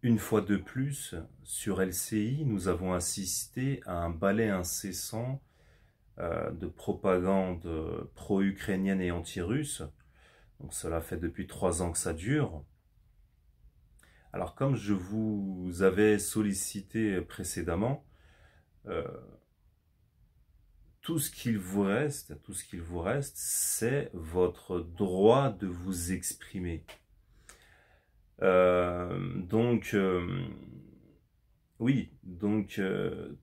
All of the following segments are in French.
Une fois de plus, sur LCI, nous avons assisté à un balai incessant de propagande pro-ukrainienne et anti-russe. Donc cela fait depuis 3 ans que ça dure. Alors comme je vous avais sollicité précédemment, euh, tout ce qu'il vous reste, c'est votre droit de vous exprimer. Donc, oui, donc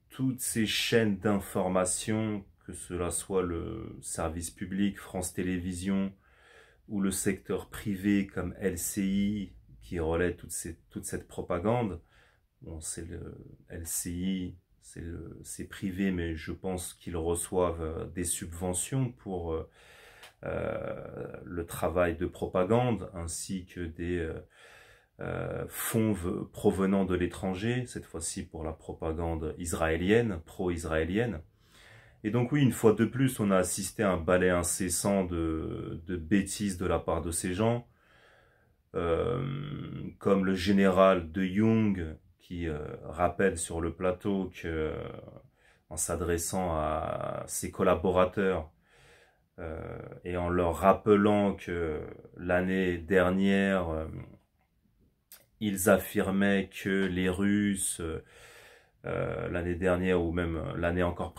toutes ces chaînes d'information, que cela soit le service public, France Télévisions, ou le secteur privé comme LCI, qui relaie toute cette propagande, bon, c'est le LCI, c'est privé, mais je pense qu'ils reçoivent des subventions pour le travail de propagande, ainsi que des fonds provenant de l'étranger, cette fois-ci pour la propagande israélienne, pro-israélienne. Et donc oui, une fois de plus, on a assisté à un balai incessant de bêtises de la part de ces gens, comme le général de Jong qui rappelle sur le plateau que, en s'adressant à ses collaborateurs et en leur rappelant que l'année dernière, ils affirmaient que les Russes, l'année dernière ou même l'année encore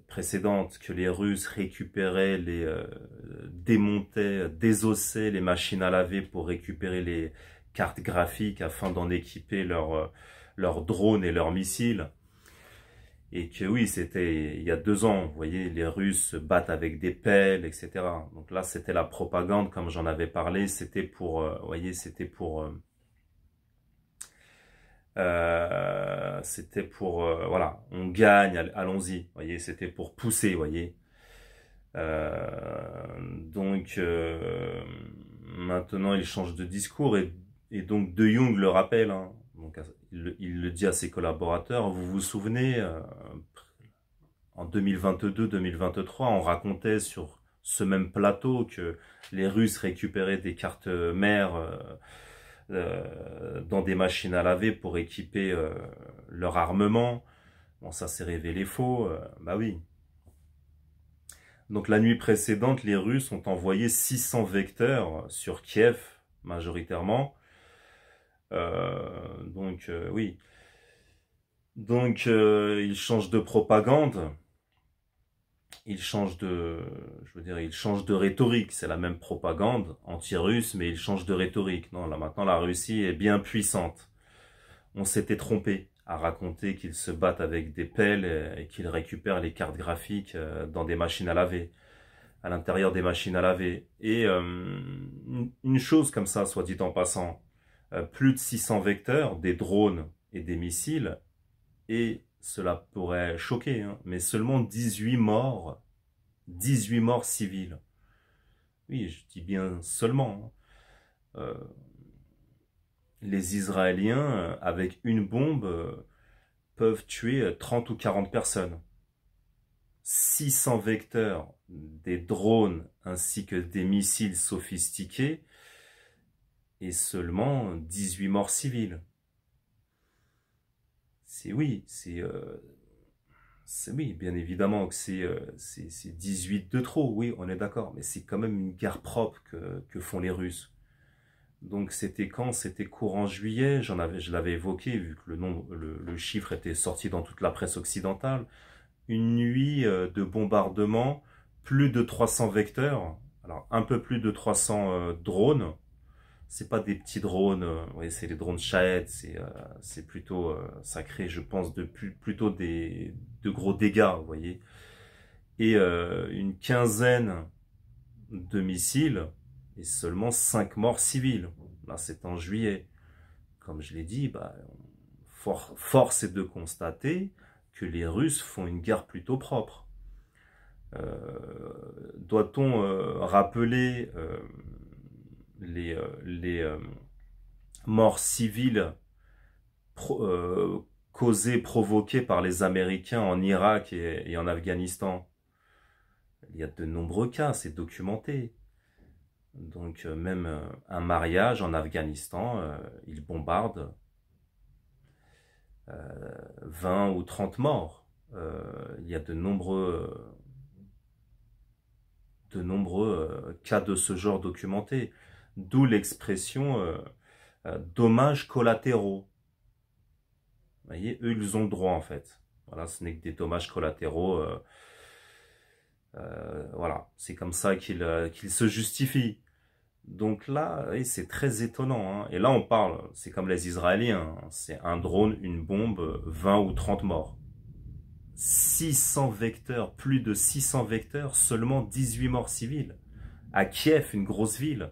précédente, que les Russes récupéraient démontaient, désossaient les machines à laver pour récupérer les cartes graphiques afin d'en équiper leurs drones et leurs missiles. Et que oui, c'était il y a 2 ans, vous voyez, les Russes se battent avec des pelles, etc. Donc là, c'était la propagande, comme j'en avais parlé, c'était pour, vous voyez, c'était pour, voilà, on gagne, allons-y, vous voyez, c'était pour pousser, vous voyez. Donc, maintenant, il change de discours et donc De Jong le rappelle, hein, donc, il le dit à ses collaborateurs, vous vous souvenez, en 2022-2023, on racontait sur ce même plateau que les Russes récupéraient des cartes mères dans des machines à laver pour équiper leur armement. Bon, ça s'est révélé faux, bah oui. Donc la nuit précédente, les Russes ont envoyé 600 vecteurs sur Kiev, majoritairement. Oui. Donc ils changent de propagande. Il change il change de rhétorique. C'est la même propagande anti-russe, mais il change de rhétorique. Non, là maintenant, la Russie est bien puissante. On s'était trompé à raconter qu'ils se battent avec des pelles et qu'ils récupèrent les cartes graphiques dans des machines à laver, à l'intérieur des machines à laver. Et une chose comme ça, soit dit en passant, plus de 600 vecteurs, des drones et des missiles, et cela pourrait choquer, hein, mais seulement 18 morts civils. Oui, je dis bien seulement. Hein. Les Israéliens, avec une bombe, peuvent tuer 30 ou 40 personnes. 600 vecteurs, des drones ainsi que des missiles sophistiqués et seulement 18 morts civils. C'est oui, oui, bien évidemment que c'est 18 de trop, oui, on est d'accord, mais c'est quand même une guerre propre que font les Russes. Donc c'était quand? C'était courant juillet, je l'avais évoqué, vu que le chiffre était sorti dans toute la presse occidentale. Une nuit de bombardement, plus de 300 vecteurs, alors un peu plus de 300 drones. C'est pas des petits drones, ouais, c'est les drones Shahed, c'est plutôt, ça crée, je pense, plutôt de gros dégâts, vous voyez. Et une quinzaine de missiles et seulement 5 morts civils. Là, c'est en juillet. Comme je l'ai dit, bah, force est de constater que les Russes font une guerre plutôt propre. Doit-on rappeler les morts civiles causées, provoquées par les Américains en Irak et en Afghanistan? Il y a de nombreux cas, c'est documenté. Donc même un mariage en Afghanistan, ils bombardent 20 ou 30 morts. Il y a de nombreux cas de ce genre documentés. D'où l'expression dommages collatéraux. Vous voyez, eux, ils ont le droit, en fait. Voilà, ce n'est que des dommages collatéraux. Voilà, c'est comme ça qu'ils se justifient. Donc là, oui, c'est très étonnant. Hein. Et là, on parle, c'est comme les Israéliens. Hein. C'est un drone, une bombe, 20 ou 30 morts. 600 vecteurs, plus de 600 vecteurs, seulement 18 morts civils. À Kiev, une grosse ville.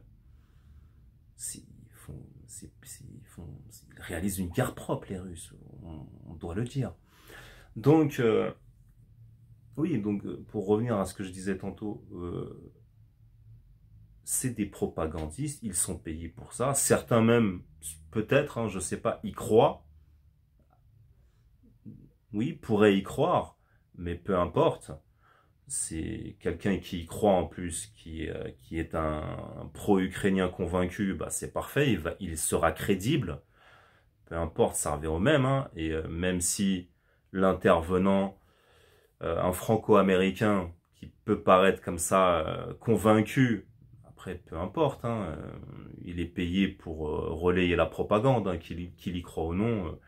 Ils réalisent une guerre propre, les Russes. On doit le dire. Donc, oui, donc pour revenir à ce que je disais tantôt, c'est des propagandistes, ils sont payés pour ça. Certains même, peut-être, hein, je ne sais pas, y croient. Oui, pourraient y croire, mais peu importe. C'est quelqu'un qui y croit en plus, qui est un pro-ukrainien convaincu, bah c'est parfait, il sera crédible. Peu importe, ça revient au même. Hein, et même si l'intervenant, un franco-américain, qui peut paraître comme ça, convaincu, après, peu importe, hein, il est payé pour relayer la propagande, hein, qu'il y croit ou non.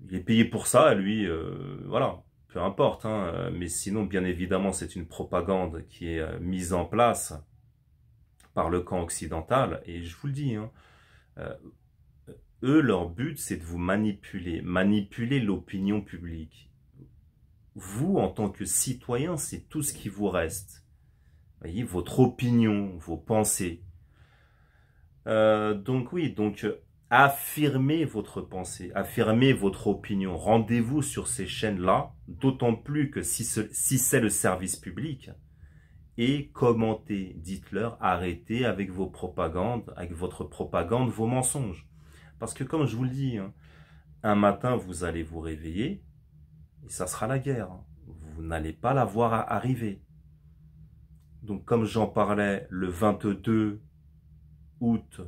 Il est payé pour ça, lui, voilà, peu importe. Hein, mais sinon, bien évidemment, c'est une propagande qui est mise en place par le camp occidental. Et je vous le dis, hein, eux, leur but, c'est de vous manipuler l'opinion publique. Vous, en tant que citoyen, c'est tout ce qui vous reste. Voyez, votre opinion, vos pensées. Donc oui, affirmez votre pensée, affirmez votre opinion. Rendez-vous sur ces chaînes-là, d'autant plus que si c'est le service public, et commentez, dites-leur, arrêtez avec vos propagandes, avec votre propagande, vos mensonges. Parce que comme je vous le dis, hein, un matin, vous allez vous réveiller, et ça sera la guerre. Hein. Vous n'allez pas la voir arriver. Donc comme j'en parlais le 22 août,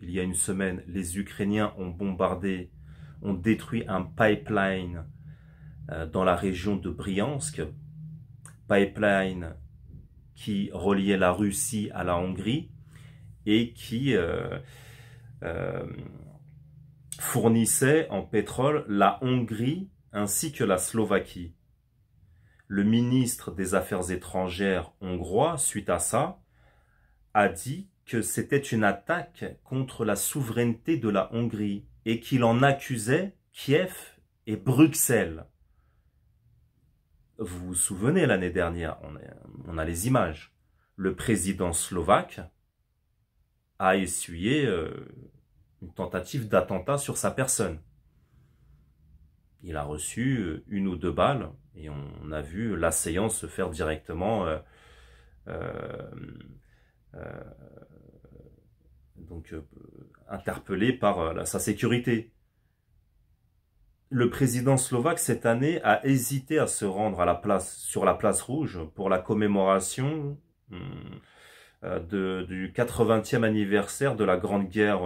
il y a une semaine, les Ukrainiens ont détruit un pipeline dans la région de Briansk, pipeline qui reliait la Russie à la Hongrie et qui fournissait en pétrole la Hongrie ainsi que la Slovaquie. Le ministre des Affaires étrangères hongrois, suite à ça, a dit que c'était une attaque contre la souveraineté de la Hongrie et qu'il en accusait Kiev et Bruxelles. Vous vous souvenez, l'année dernière, on a les images. Le président slovaque a essuyé une tentative d'attentat sur sa personne. Il a reçu une ou deux balles et on a vu l'assaillant se faire directement interpellé par sa sécurité. Le président slovaque, cette année, a hésité à se rendre sur la place rouge pour la commémoration du 80e anniversaire de la Grande Guerre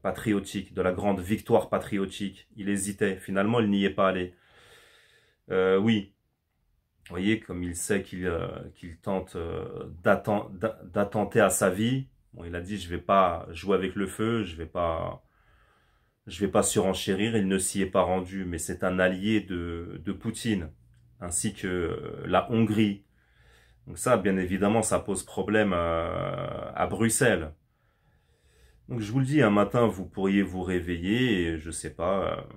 patriotique, de la Grande Victoire patriotique. Il hésitait. Finalement, il n'y est pas allé. Oui. Vous voyez, comme il sait qu'il tente d'attenter à sa vie, bon, il a dit, je vais pas jouer avec le feu, je vais pas surenchérir, il ne s'y est pas rendu, mais c'est un allié de Poutine, ainsi que la Hongrie. Donc ça, bien évidemment, ça pose problème à Bruxelles. Donc je vous le dis, un matin, vous pourriez vous réveiller et, je sais pas,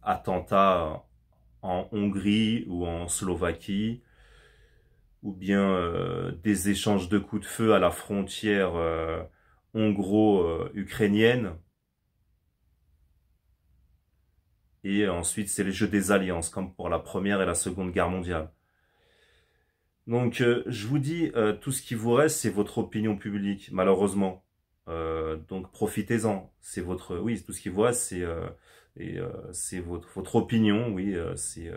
attentat en Hongrie ou en Slovaquie, ou bien des échanges de coups de feu à la frontière hongro-ukrainienne. Et ensuite, c'est les jeux des alliances, comme pour la Première et la Seconde Guerre mondiale. Donc, je vous dis, tout ce qui vous reste, c'est votre opinion publique, malheureusement. Donc, profitez-en. C'est votre, oui, tout ce qui vous reste, c'est votre opinion, oui, c'est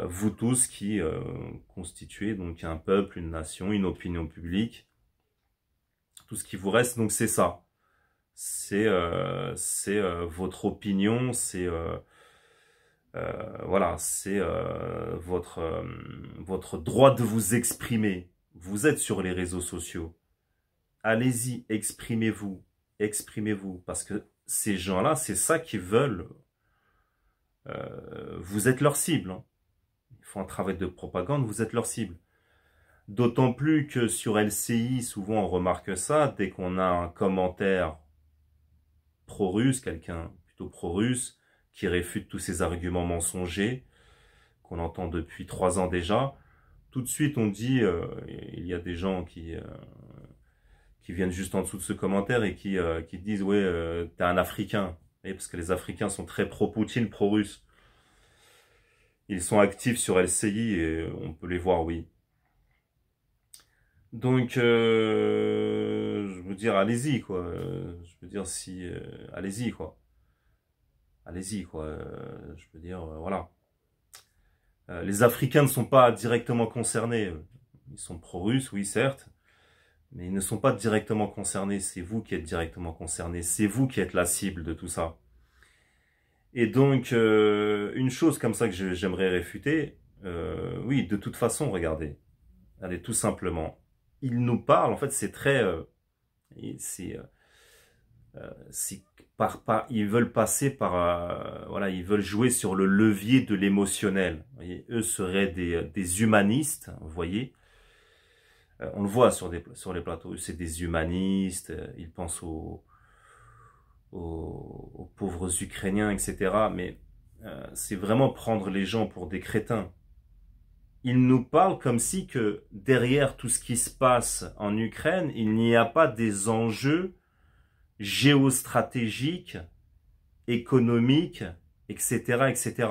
vous tous qui constituez donc un peuple, une nation, une opinion publique. Tout ce qui vous reste, donc c'est ça. votre opinion, voilà, c'est votre droit de vous exprimer. Vous êtes sur les réseaux sociaux. Allez-y, exprimez-vous, exprimez-vous, parce que ces gens-là, c'est ça qu'ils veulent. Vous êtes leur cible, hein. Ils font un travail de propagande, vous êtes leur cible. D'autant plus que sur LCI, souvent on remarque ça, dès qu'on a un commentaire pro-russe, quelqu'un plutôt pro-russe, qui réfute tous ces arguments mensongers, qu'on entend depuis 3 ans déjà, tout de suite on dit, il y a des gens qui viennent juste en dessous de ce commentaire et qui disent, ouais, t'es un Africain. Et parce que les Africains sont très pro-Poutine, pro-russe. Ils sont actifs sur LCI et on peut les voir, oui. Donc, je veux dire, allez-y, quoi. Je veux dire, si... allez-y, quoi. Allez-y, quoi. Je veux dire, voilà. Les Africains ne sont pas directement concernés. Ils sont pro-russes, oui, certes. Mais ils ne sont pas directement concernés. C'est vous qui êtes directement concernés. C'est vous qui êtes la cible de tout ça. Et donc, une chose comme ça que j'aimerais réfuter, oui, de toute façon, regardez. Allez, tout simplement. Ils nous parlent, en fait, c'est très... ils veulent passer par... voilà, ils veulent jouer sur le levier de l'émotionnel. Eux seraient des humanistes, vous voyez. On le voit sur les plateaux, c'est des humanistes, ils pensent aux pauvres Ukrainiens, etc. Mais c'est vraiment prendre les gens pour des crétins. Ils nous parlent comme si que derrière tout ce qui se passe en Ukraine, il n'y a pas des enjeux géostratégiques, économiques, etc., etc.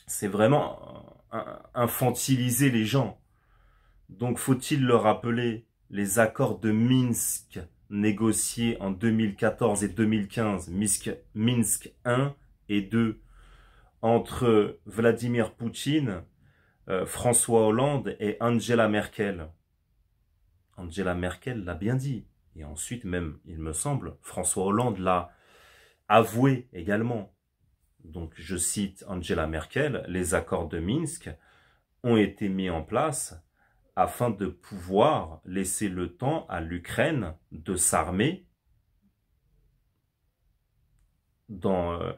C'est vraiment infantiliser les gens. Donc, faut-il le rappeler, les accords de Minsk négociés en 2014 et 2015, Minsk 1 et 2, entre Vladimir Poutine, François Hollande et Angela Merkel. Angela Merkel l'a bien dit. Et ensuite même, il me semble, François Hollande l'a avoué également. Donc, je cite Angela Merkel, les accords de Minsk ont été mis en place afin de pouvoir laisser le temps à l'Ukraine de s'armer dans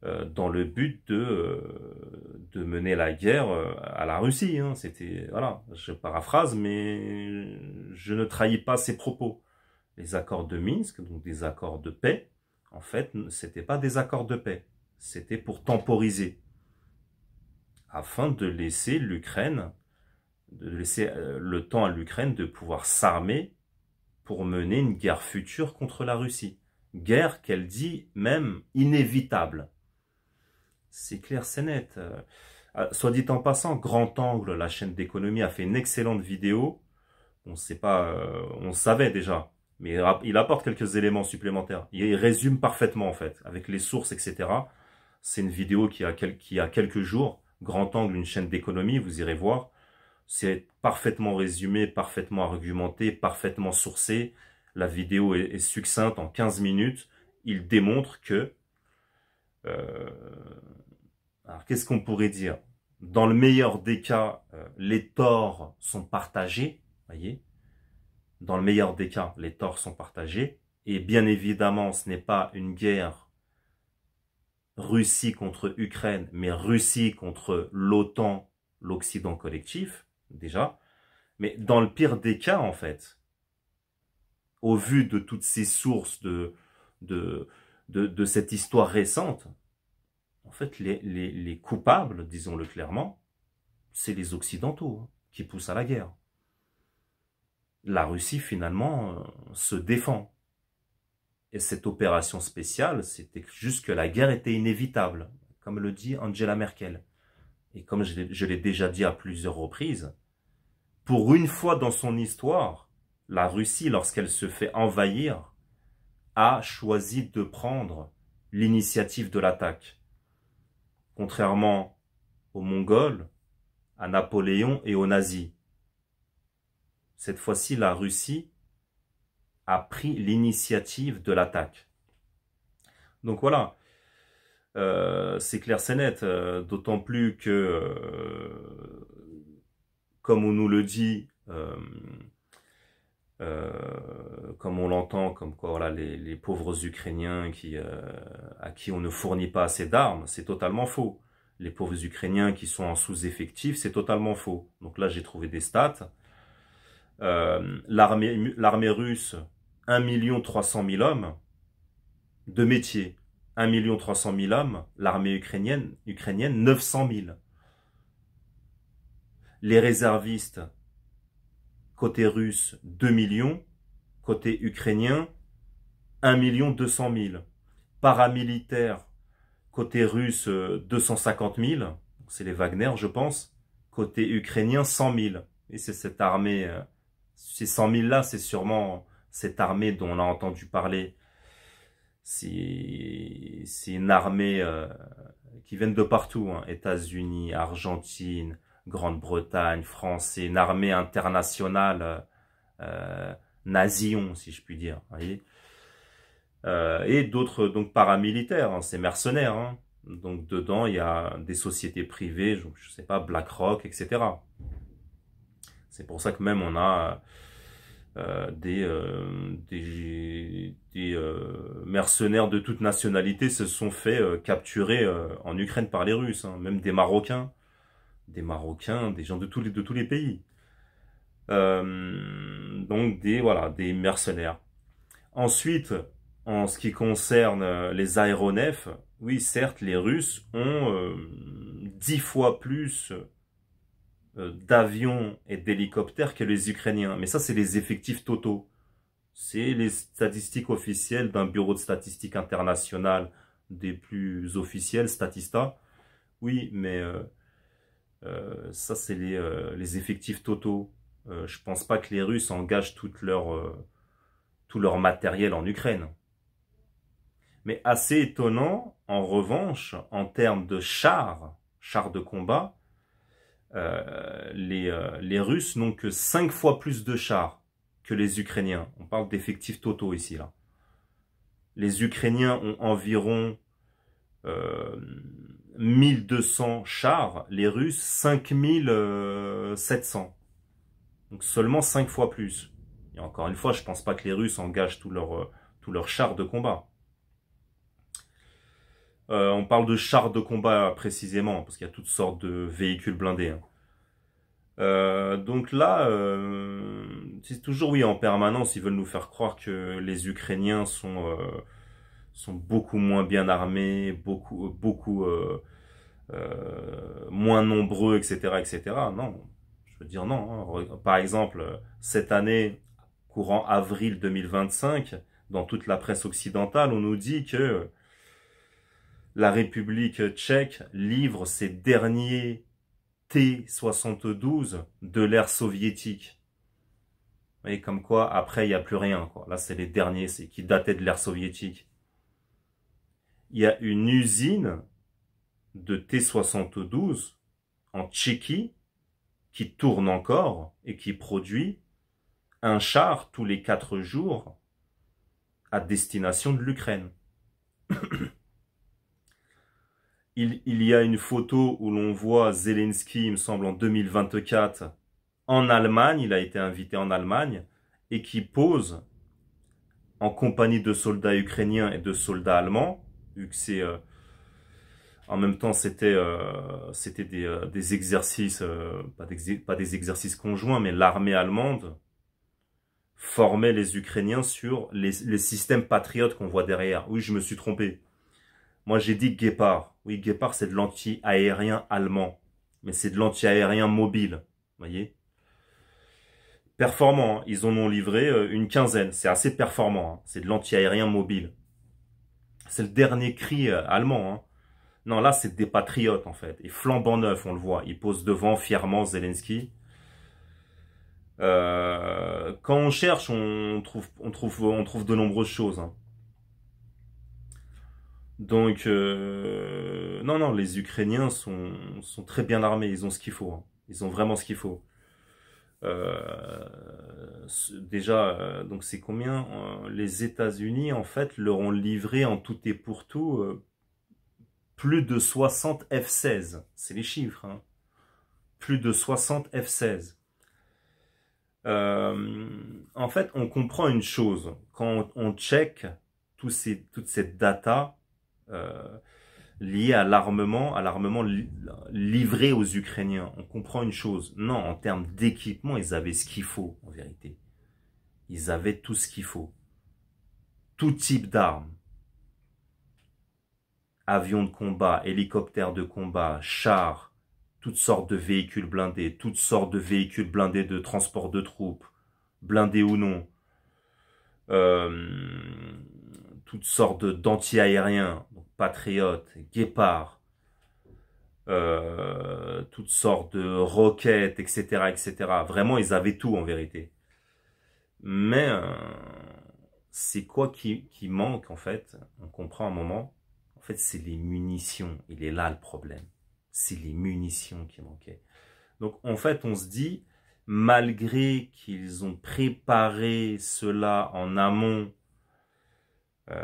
le but de mener la guerre à la Russie. Hein. C'était, voilà, je paraphrase, mais je ne trahis pas ses propos. Les accords de Minsk, donc des accords de paix, en fait, c'était pas des accords de paix. C'était pour temporiser, afin de laisser l'Ukraine, de laisser le temps à l'Ukraine de pouvoir s'armer pour mener une guerre future contre la Russie. Guerre qu'elle dit même inévitable. C'est clair, c'est net. Soit dit en passant, Grand Angle, la chaîne d'économie, a fait une excellente vidéo. On sait pas, on savait déjà, mais il apporte quelques éléments supplémentaires. Il résume parfaitement en fait, avec les sources, etc. C'est une vidéo qui a quelques jours. Grand Angle, une chaîne d'économie, vous irez voir. C'est parfaitement résumé, parfaitement argumenté, parfaitement sourcé. La vidéo est succincte en 15 minutes. Il démontre que... alors, qu'est-ce qu'on pourrait dire? Dans le meilleur des cas, les torts sont partagés. Voyez? Dans le meilleur des cas, les torts sont partagés. Et bien évidemment, ce n'est pas une guerre Russie contre Ukraine, mais Russie contre l'OTAN, l'Occident collectif. Déjà, mais dans le pire des cas, en fait, au vu de toutes ces sources de cette histoire récente, en fait, les coupables, disons-le clairement, c'est les Occidentaux hein, qui poussent à la guerre. La Russie, finalement, se défend. Et cette opération spéciale, c'était juste que la guerre était inévitable, comme le dit Angela Merkel. Et comme je l'ai déjà dit à plusieurs reprises, pour une fois dans son histoire, la Russie, lorsqu'elle se fait envahir, a choisi de prendre l'initiative de l'attaque. Contrairement aux Mongols, à Napoléon et aux nazis. Cette fois-ci, la Russie a pris l'initiative de l'attaque. Donc voilà, c'est clair, c'est net, d'autant plus que, comme on nous le dit, comme on l'entend, comme quoi voilà, les pauvres Ukrainiens à qui on ne fournit pas assez d'armes, c'est totalement faux. Les pauvres Ukrainiens qui sont en sous-effectif, c'est totalement faux. Donc là, j'ai trouvé des stats. L'armée russe, 1 300 000 hommes de métier. 1 300 000 hommes. L'armée ukrainienne 900 000. Les réservistes, côté russe, 2 millions. Côté ukrainien, 1 200 000. Paramilitaires, côté russe, 250 000. C'est les Wagner, je pense. Côté ukrainien, 100 000. Et c'est cette armée, ces 100 000 là, c'est sûrement cette armée dont on a entendu parler. C'est une armée qui vient de partout, hein. États-Unis, Argentine, Grande-Bretagne, France. C'est une armée internationale, nation, si je puis dire. Voyez, et d'autres donc paramilitaires, hein, c'est mercenaires. Hein. Donc dedans, il y a des sociétés privées, je sais pas, BlackRock, etc. C'est pour ça que même on a des mercenaires de toute nationalité se sont fait capturer en Ukraine par les Russes. Hein. Même des Marocains, des gens de tous les pays. Donc voilà, des mercenaires. Ensuite, en ce qui concerne les aéronefs, oui, certes, les Russes ont 10 fois plus d'avions et d'hélicoptères que les Ukrainiens. Mais ça, c'est les effectifs totaux. C'est les statistiques officielles d'un bureau de statistiques international des plus officiels, Statista. Oui, mais ça, c'est les effectifs totaux. Je pense pas que les Russes engagent tout leur matériel en Ukraine. Mais assez étonnant, en revanche, en termes de chars de combat, les Russes n'ont que 5 fois plus de chars que les Ukrainiens. On parle d'effectifs totaux ici, là. Les Ukrainiens ont environ 1200 chars, les Russes 5700. Donc seulement 5 fois plus. Et encore une fois, je pense pas que les Russes engagent tous leurs chars de combat. On parle de chars de combat précisément, parce qu'il y a toutes sortes de véhicules blindés. Hein. Donc là, c'est toujours, oui, en permanence, ils veulent nous faire croire que les Ukrainiens sont beaucoup moins bien armés, beaucoup moins nombreux, etc., etc. Non, je veux dire non. Hein. Par exemple, cette année, courant avril 2025, dans toute la presse occidentale, on nous dit que la République tchèque livre ses derniers T-72 de l'ère soviétique. Vous voyez, comme quoi, après, il n'y a plus rien. Quoi. Là, c'est les derniers, c'est qui dataient de l'ère soviétique. Il y a une usine de T-72 en Tchéquie qui tourne encore et qui produit un char tous les 4 jours à destination de l'Ukraine. Il y a une photo où l'on voit Zelensky, il me semble, en 2024, en Allemagne. Il a été invité en Allemagne et qui pose en compagnie de soldats ukrainiens et de soldats allemands, vu que c'est... en même temps, c'était des exercices, pas des exercices conjoints, mais l'armée allemande formait les Ukrainiens sur les systèmes patriotes qu'on voit derrière. Oui, je me suis trompé. Moi, j'ai dit Gepard. Oui, Gepard, c'est de l'anti-aérien allemand. Mais c'est de l'anti-aérien mobile. Vous voyez? Performant. Hein. Ils en ont livré une quinzaine. C'est assez performant. Hein. C'est de l'anti-aérien mobile. C'est le dernier cri allemand. Hein. Non, là, c'est des patriotes, en fait. Et flambant neuf, on le voit. Ils posent devant fièrement Zelensky. Quand on cherche, on trouve de nombreuses choses. Hein. Donc, non, les Ukrainiens sont très bien armés. Ils ont ce qu'il faut. Hein. Ils ont vraiment ce qu'il faut. Déjà, donc c'est combien? Les États-Unis, en fait, leur ont livré en tout et pour tout plus de 60 F-16. C'est les chiffres, hein. Plus de 60 F-16. En fait, on comprend une chose. Quand on check toute cette data liée à l'armement livré aux Ukrainiens, on comprend une chose. Non, en termes d'équipement, ils avaient ce qu'il faut, en vérité. Ils avaient tout ce qu'il faut. Tout type d'armes. Avions de combat, hélicoptères de combat, chars, toutes sortes de véhicules blindés, toutes sortes de véhicules blindés de transport de troupes, blindés ou non, toutes sortes d'anti-aériens, patriotes, guépards, toutes sortes de roquettes, etc., etc. Vraiment, ils avaient tout en vérité. Mais c'est quoi qui manque en fait? On comprend un moment. En fait, c'est les munitions. Il est là le problème. C'est les munitions qui manquaient. Donc, en fait, on se dit, malgré qu'ils ont préparé cela en amont,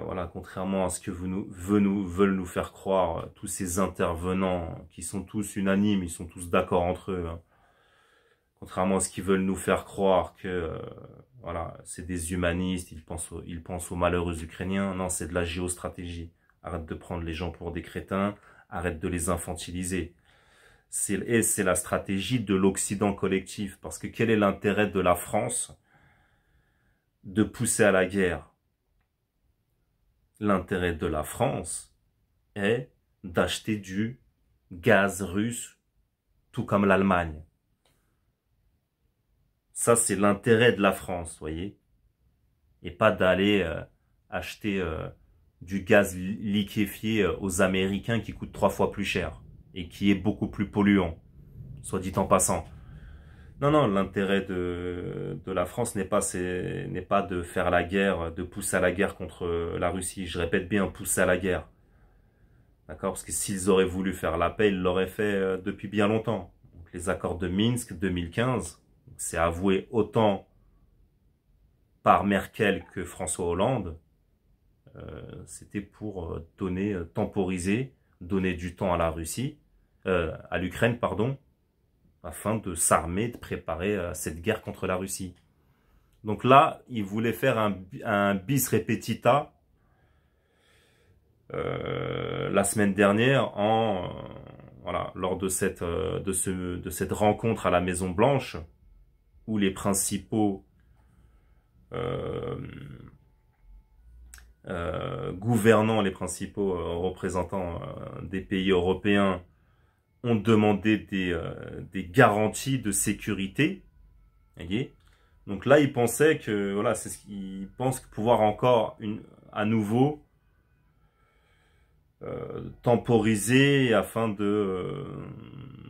voilà, contrairement à ce que veulent nous faire croire tous ces intervenants qui sont tous unanimes, ils sont tous d'accord entre eux, hein. Contrairement à ce qu'ils veulent nous faire croire que voilà, c'est des humanistes, ils pensent aux malheureux Ukrainiens. Non, c'est de la géostratégie. Arrête de prendre les gens pour des crétins, arrête de les infantiliser. C'est la stratégie de l'Occident collectif. Parce que quel est l'intérêt de la France de pousser à la guerre? L'intérêt de la France est d'acheter du gaz russe, tout comme l'Allemagne. Ça, c'est l'intérêt de la France, voyez. Et pas d'aller acheter du gaz liquéfié aux Américains qui coûte 3 fois plus cher et qui est beaucoup plus polluant, soit dit en passant. Non, non, l'intérêt de la France n'est pas de faire la guerre, de pousser à la guerre contre la Russie. Je répète bien, pousser à la guerre. D'accord? Parce que s'ils auraient voulu faire la paix, ils l'auraient fait depuis bien longtemps. Donc, les accords de Minsk 2015, c'est avoué autant par Merkel que François Hollande, c'était pour temporiser, donner du temps à la Russie, à l'Ukraine, pardon, afin de s'armer, de préparer cette guerre contre la Russie. Donc là, ils voulaient faire un bis repetita la semaine dernière voilà, lors de cette rencontre à la Maison Blanche où les principaux gouvernants, les principaux représentants des pays européens ont demandé des garanties de sécurité. Voyez. Donc là, ils pensaient que voilà, c'est ce qu'ils pensent pouvoir encore à nouveau temporiser afin de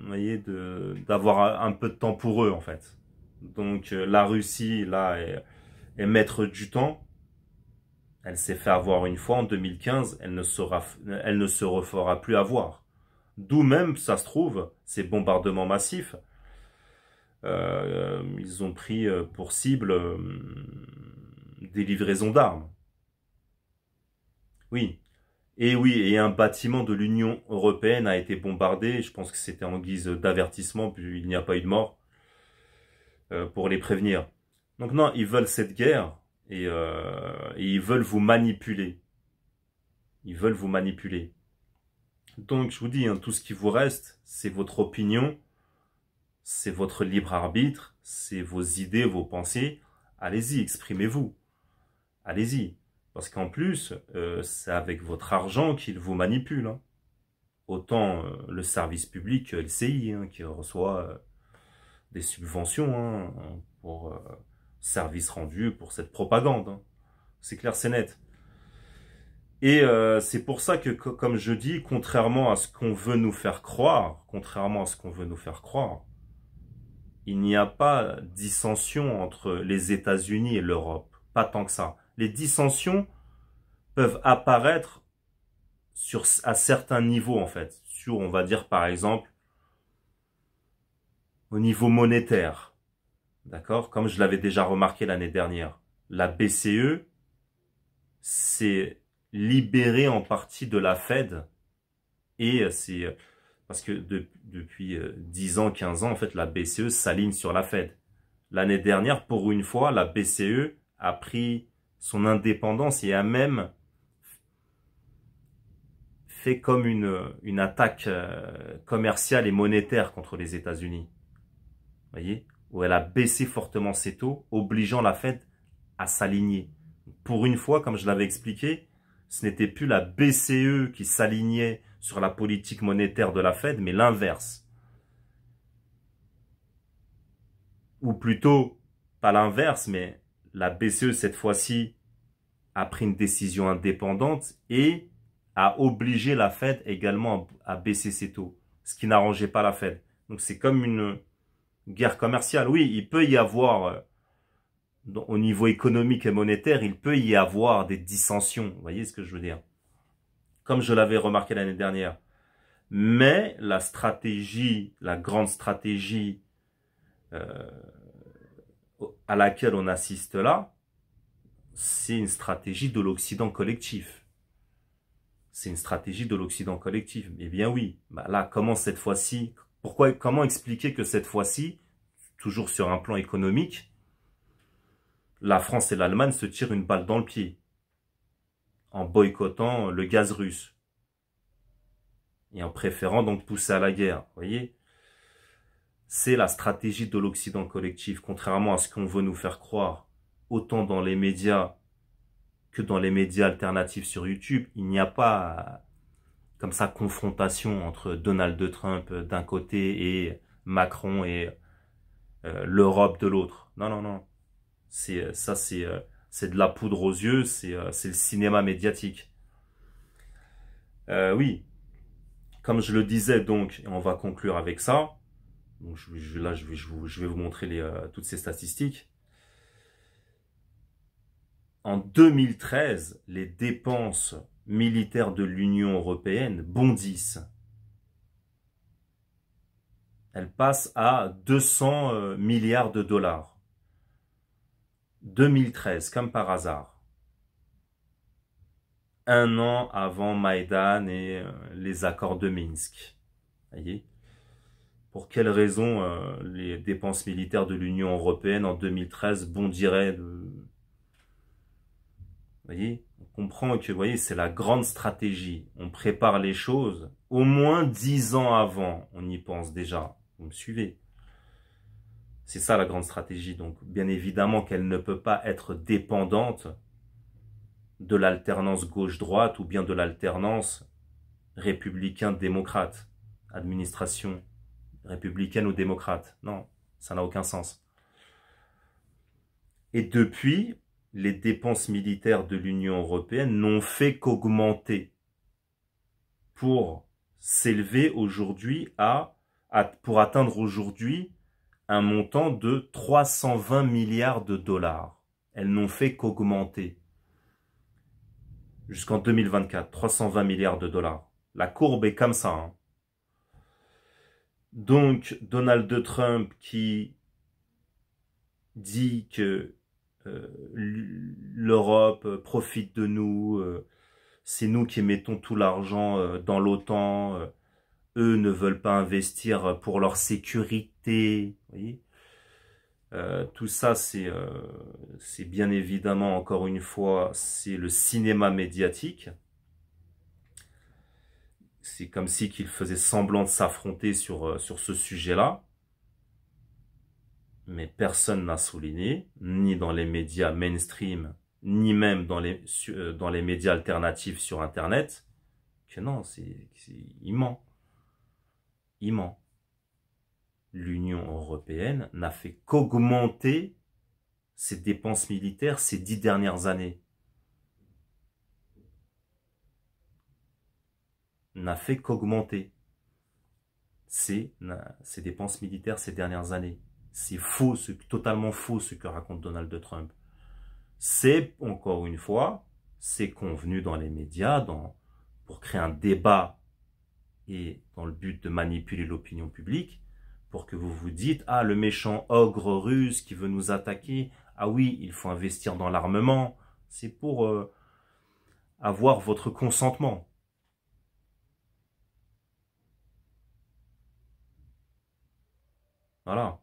voyez, d'avoir un peu de temps pour eux en fait. Donc la Russie là est maître du temps. Elle s'est fait avoir une fois en 2015, elle ne se refera plus avoir. D'où même, ça se trouve, ces bombardements massifs, ils ont pris pour cible des livraisons d'armes. Oui. Et oui, et un bâtiment de l'Union européenne a été bombardé, je pense que c'était en guise d'avertissement, puis il n'y a pas eu de mort, pour les prévenir. Donc non, ils veulent cette guerre, et ils veulent vous manipuler. Ils veulent vous manipuler. Donc je vous dis, hein, tout ce qui vous reste, c'est votre opinion, c'est votre libre arbitre, c'est vos idées, vos pensées. Allez-y, exprimez-vous. Allez-y. Parce qu'en plus, c'est avec votre argent qu'ils vous manipulent. Hein. Autant le service public, LCI, hein, qui reçoit des subventions hein, pour services rendus, pour cette propagande. Hein. C'est clair, c'est net. Et c'est pour ça que, comme je dis, contrairement à ce qu'on veut nous faire croire, il n'y a pas dissension entre les États-Unis et l'Europe. Pas tant que ça. Les dissensions peuvent apparaître à certains niveaux, en fait. Sur, on va dire, par exemple, au niveau monétaire. d'accord? Comme je l'avais déjà remarqué l'année dernière, la BCE s'est libérée en partie de la Fed et c'est parce que depuis 10 ans, 15 ans, en fait, la BCE s'aligne sur la Fed. L'année dernière, pour une fois, la BCE a pris son indépendance et a même fait comme une attaque commerciale et monétaire contre les États-Unis. Voyez, où elle a baissé fortement ses taux, obligeant la Fed à s'aligner. Pour une fois, comme je l'avais expliqué, ce n'était plus la BCE qui s'alignait sur la politique monétaire de la Fed, mais l'inverse. Ou plutôt, pas l'inverse, mais la BCE, cette fois-ci, a pris une décision indépendante et a obligé la Fed également à baisser ses taux, ce qui n'arrangeait pas la Fed. Donc c'est comme une guerre commerciale. Oui, il peut y avoir, au niveau économique et monétaire, il peut y avoir des dissensions. Vous voyez ce que je veux dire? Comme je l'avais remarqué l'année dernière. Mais la stratégie, la grande stratégie à laquelle on assiste là, c'est une stratégie de l'Occident collectif. C'est une stratégie de l'Occident collectif. Eh bien oui, bah là, comment cette fois-ci, comment expliquer que cette fois-ci, toujours sur un plan économique, la France et l'Allemagne se tirent une balle dans le pied en boycottant le gaz russe et en préférant donc pousser à la guerre. Vous voyez, c'est la stratégie de l'Occident collectif, contrairement à ce qu'on veut nous faire croire, autant dans les médias que dans les médias alternatifs sur YouTube. Il n'y a pas comme ça confrontation entre Donald Trump d'un côté et Macron et l'Europe de l'autre. Non, non, non. C'est de la poudre aux yeux, c'est le cinéma médiatique. Oui, comme je le disais donc, et on va conclure avec ça. Donc je vais vous montrer toutes ces statistiques. En 2013, les dépenses militaires de l'Union européenne bondissent. Elles passent à 200 milliards de dollars. 2013, comme par hasard. Un an avant Maïdan et les accords de Minsk. Voyez ? Pour quelles raisons les dépenses militaires de l'Union européenne en 2013 bondiraient Vous voyez, on comprend que, vous voyez, c'est la grande stratégie. On prépare les choses. Au moins 10 ans avant, on y pense déjà. Vous me suivez? C'est ça la grande stratégie. Donc, bien évidemment qu'elle ne peut pas être dépendante de l'alternance gauche-droite ou bien de l'alternance républicain-démocrate. Administration républicaine ou démocrate. Non, ça n'a aucun sens. Et depuis, les dépenses militaires de l'Union européenne n'ont fait qu'augmenter pour s'élever aujourd'hui pour atteindre aujourd'hui un montant de 320 milliards de dollars. Elles n'ont fait qu'augmenter. Jusqu'en 2024, 320 milliards de dollars. La courbe est comme ça. Hein. Donc, Donald Trump qui dit que l'Europe profite de nous, c'est nous qui mettons tout l'argent dans l'OTAN, eux ne veulent pas investir pour leur sécurité. Vous voyez, tout ça, c'est bien évidemment, encore une fois, c'est le cinéma médiatique. C'est comme si qu'ils faisaient semblant de s'affronter sur ce sujet-là. Mais personne n'a souligné, ni dans les médias mainstream, ni même dans les médias alternatifs sur Internet, que non, il ment. Il ment. L'Union européenne n'a fait qu'augmenter ses dépenses militaires ces 10 dernières années. N'a fait qu'augmenter ses dépenses militaires ces dernières années. C'est faux, totalement faux ce que raconte Donald Trump. C'est, encore une fois, c'est convenu dans les médias pour créer un débat et dans le but de manipuler l'opinion publique, pour que vous vous dites, ah, le méchant ogre russe qui veut nous attaquer, ah oui, il faut investir dans l'armement, c'est pour avoir votre consentement. Voilà.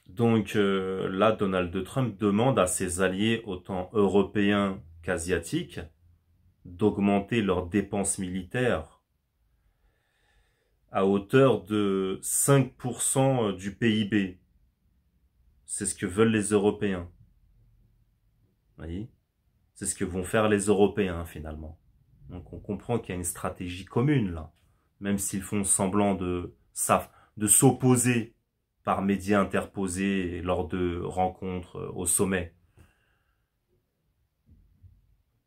Donc là, Donald Trump demande à ses alliés, autant européens qu'asiatiques, d'augmenter leurs dépenses militaires à hauteur de 5% du PIB. C'est ce que veulent les Européens. Vous voyez? C'est ce que vont faire les Européens finalement. Donc on comprend qu'il y a une stratégie commune là, même s'ils font semblant de s'opposer par médias interposés lors de rencontres au sommet.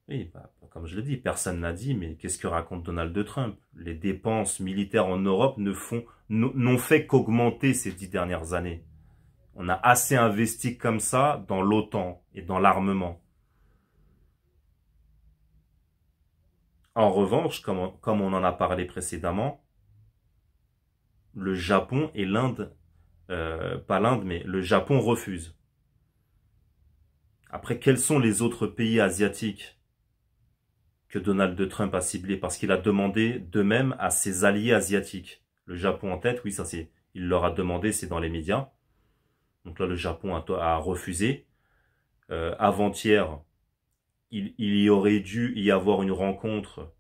Oui, bah, comme je l'ai dit, personne n'a dit, mais qu'est-ce que raconte Donald Trump? Les dépenses militaires en Europe n'ont fait qu'augmenter ces 10 dernières années. On a assez investi comme ça dans l'OTAN et dans l'armement. En revanche, comme on en a parlé précédemment, le Japon et l'Inde, pas l'Inde, mais le Japon refusent. Après, quels sont les autres pays asiatiques que Donald Trump a ciblés? Parce qu'il a demandé de même à ses alliés asiatiques. Le Japon en tête, oui, ça c'est, il leur a demandé, c'est dans les médias. Donc là, le Japon a refusé. Avant-hier, il y aurait dû y avoir une rencontre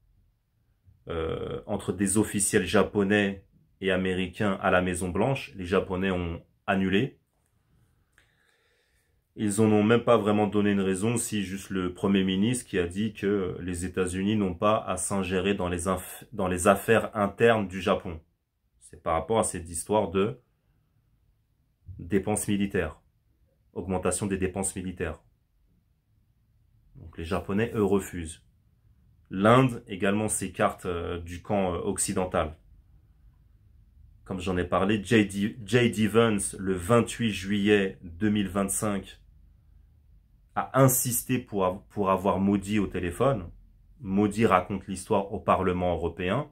entre des officiels japonais et américains à la Maison Blanche. Les Japonais ont annulé. Ils n'en ont même pas vraiment donné une raison, si juste le Premier ministre qui a dit que les États-Unis n'ont pas à s'ingérer dans les affaires internes du Japon. C'est par rapport à cette histoire de dépenses militaires, augmentation des dépenses militaires. Donc les Japonais, eux, refusent. L'Inde également s'écarte du camp occidental. Comme j'en ai parlé, J.D. Vance, le 28 juillet 2025, a insisté pour avoir Modi au téléphone. Modi raconte l'histoire au Parlement européen.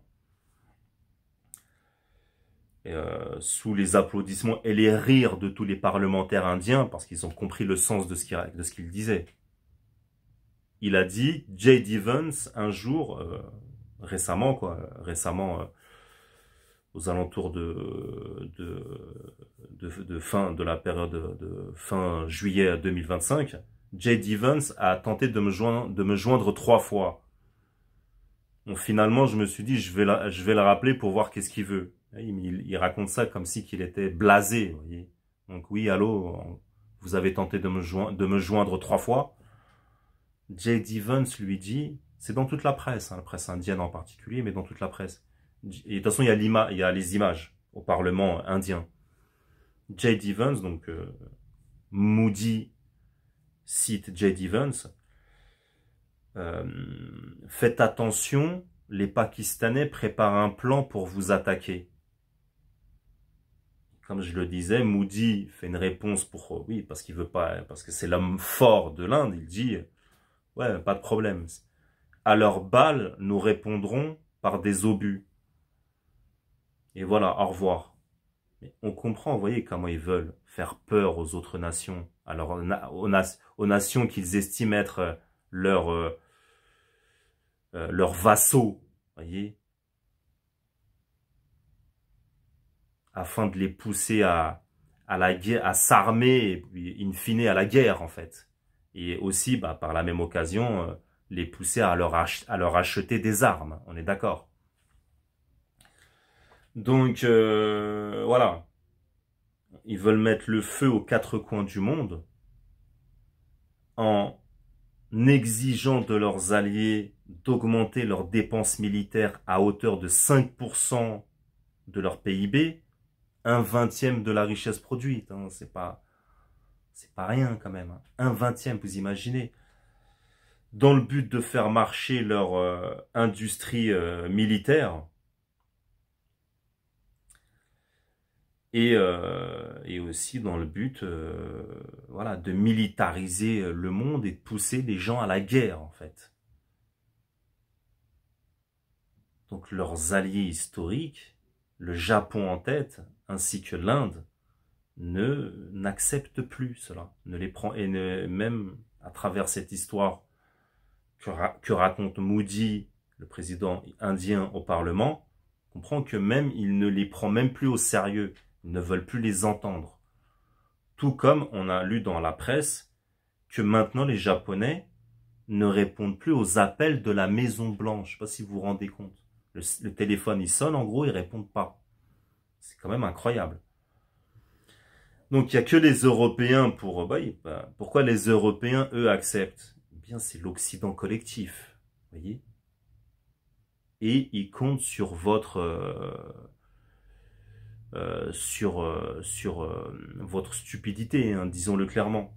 Sous les applaudissements et les rires de tous les parlementaires indiens, parce qu'ils ont compris le sens de ce qu'il disait. Il a dit, J.D. Vance, un jour, récemment, aux alentours de la période de fin juillet 2025, J.D. Vance a tenté de me joindre 3 fois. Donc finalement, je me suis dit, je vais le rappeler pour voir qu'est-ce qu'il veut. Il raconte ça comme si qu'il était blasé, vous voyez. Donc oui, allô, vous avez tenté de me joindre 3 fois. J.D. Vance lui dit, c'est dans toute la presse, hein, la presse indienne en particulier, mais dans toute la presse. Et de toute façon, il y a les images au Parlement indien. J.D. Vance, donc Modi cite J.D. Vance, faites attention, les Pakistanais préparent un plan pour vous attaquer. Comme je le disais, Modi fait une réponse pour oui, parce qu'il veut pas, parce que c'est l'homme fort de l'Inde. Il dit ouais, pas de problème. À leurs balles, nous répondrons par des obus. Et voilà, au revoir. Mais on comprend, vous voyez, comment ils veulent faire peur aux autres nations, alors aux nations qu'ils estiment être leurs vassaux, voyez, afin de les pousser à la guerre, à s'armer, et puis in fine à la guerre en fait. Et aussi, bah, par la même occasion, les pousser à leur acheter des armes, on est d'accord. Donc, voilà. Ils veulent mettre le feu aux 4 coins du monde en exigeant de leurs alliés d'augmenter leurs dépenses militaires à hauteur de 5% de leur PIB, 1/20 de la richesse produite. Hein, c'est pas rien quand même. Hein. 1/20, vous imaginez. Dans le but de faire marcher leur industrie militaire, et aussi dans le but voilà, de militariser le monde et de pousser les gens à la guerre en fait. Donc leurs alliés historiques, le Japon en tête, ainsi que l'Inde n'acceptent plus cela, ne les prend, et même à travers cette histoire que raconte Modi, le président indien au Parlement, on comprend que même il ne les prend même plus au sérieux, ils ne veulent plus les entendre. Tout comme on a lu dans la presse que maintenant les Japonais ne répondent plus aux appels de la Maison Blanche. Je ne sais pas si vous vous rendez compte. Le téléphone il sonne, en gros ils répondent pas. C'est quand même incroyable. Donc il n'y a que les Européens pour... pourquoi les Européens, eux, acceptent? Eh bien, c'est l'Occident collectif, vous voyez. Et ils comptent sur votre... votre stupidité, hein, disons-le clairement.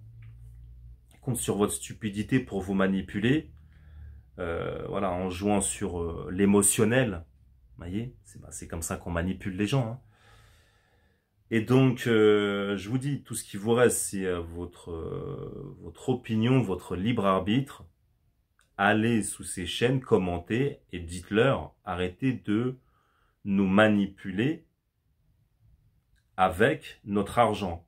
Ils comptent sur votre stupidité pour vous manipuler, voilà, en jouant sur l'émotionnel, vous voyez. C'est comme ça qu'on manipule les gens, hein. Et donc, je vous dis, tout ce qui vous reste, c'est votre opinion, votre libre arbitre. Allez sous ces chaînes, commentez et dites-leur, arrêtez de nous manipuler avec notre argent.